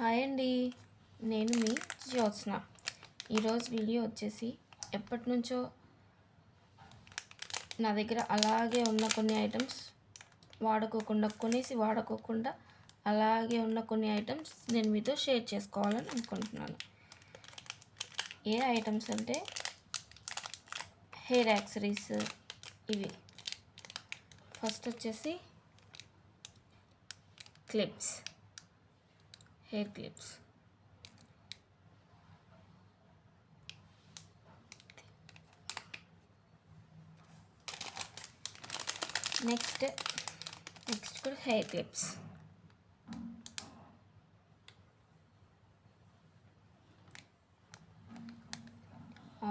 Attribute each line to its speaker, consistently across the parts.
Speaker 1: Hi అండి. నేను మీ జ్యోత్స్న. ఈరోజు వీడియో వచ్చేసి ఎప్పటి నుంచో నా దగ్గర అలాగే ఉన్న కొన్ని ఐటమ్స్ వాడుకోకుండా అలాగే ఉన్న కొన్ని ఐటమ్స్ నేను మీతో షేర్ చేసుకోవాలని అనుకుంటున్నాను. ఏ ఐటమ్స్ అంటే హెయిర్ యాక్సరీస్. ఇవి ఫస్ట్ వచ్చేసి క్లిప్స్, హెయిర్ క్లిప్స్. నెక్స్ట్ కూడా hair clips.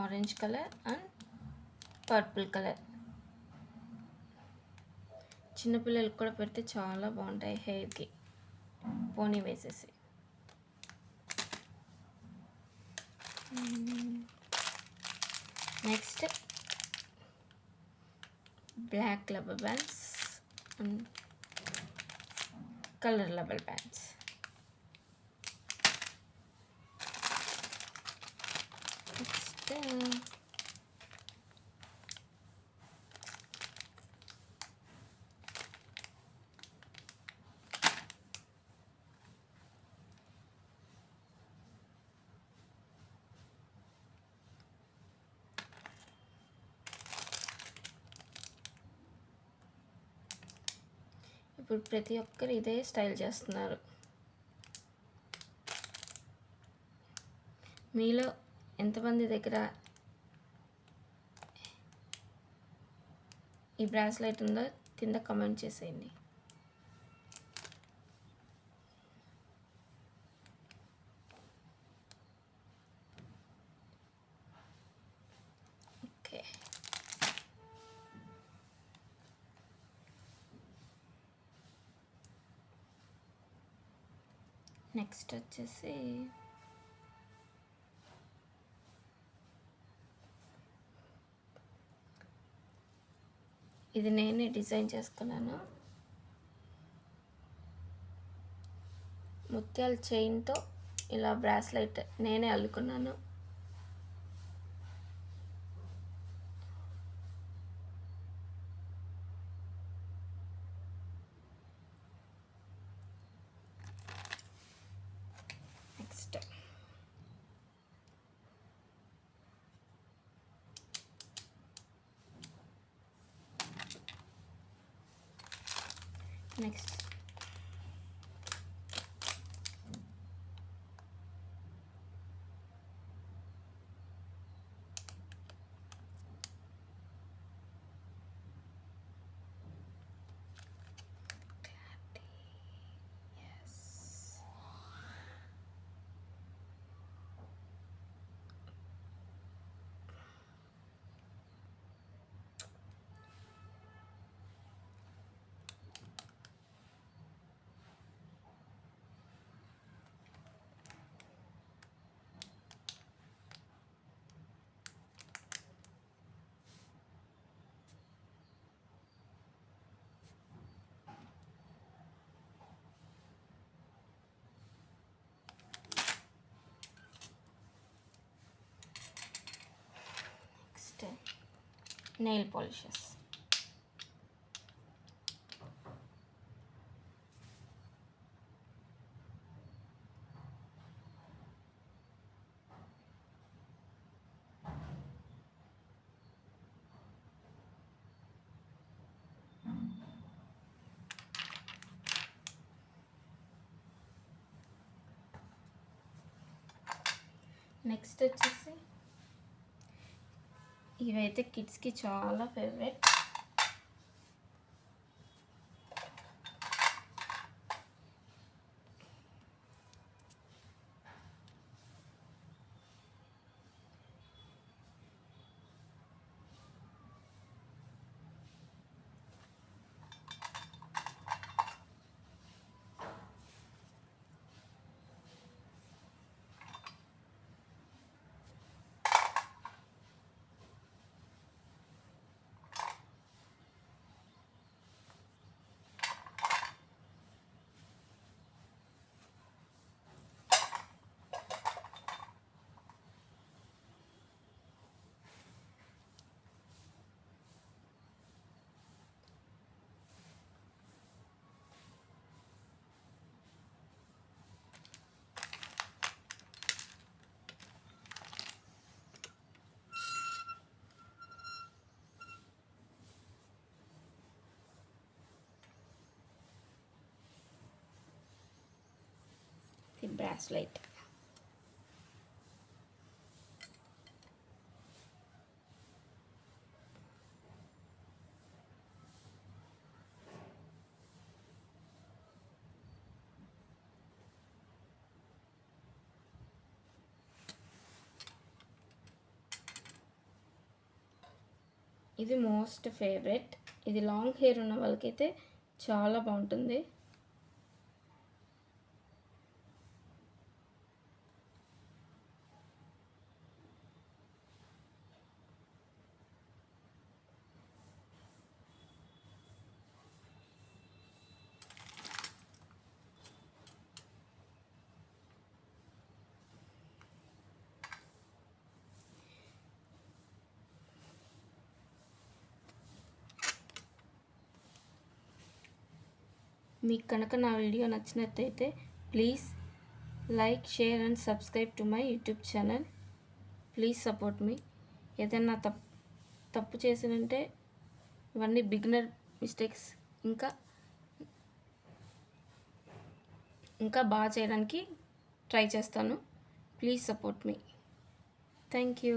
Speaker 1: Orange colour and purple colour. చిన్నపిల్లలకి కూడా పెడితే చాలా బాగుంటాయి హెయిర్కి, పోనీ వేసేసి. Next black rubber bands and colour rubber bands. Next ఇప్పుడు ప్రతి ఒక్కరు ఇదే స్టైల్ చేస్తున్నారు. మీలో ఎంతమంది దగ్గర ఈ బ్రాస్లెట్ ఉందో కింద కామెంట్ చేసేయండి. ఓకే, నెక్స్ట్ వచ్చేసి ఇది నేనే డిజైన్ చేసుకున్నాను. ముత్యాల చైన్తో ఇలా బ్రాస్లెట్ నేనే అల్లుకున్నాను. Next nail polishes. నెక్స్ట్ వచ్చేసి ఇవైతే కిడ్స్కి చాలా ఫేవరెట్. బ్రాస్లెట్. ఇది మోస్ట్ ఫేవరెట్. ఇది లాంగ్ హెయిర్ ఉన్న వాళ్ళకైతే చాలా బాగుంటుంది. మీకు కనుక నా వీడియో నచ్చినట్టయితే please like, share and subscribe to my YouTube channel. Please support me. ఏదైనా తప్పు చేసినంటే ఇవన్నీ బిగినర్ మిస్టేక్స్. ఇంకా బాగా చేయడానికి ట్రై చేస్తాను. Please support me. Thank you.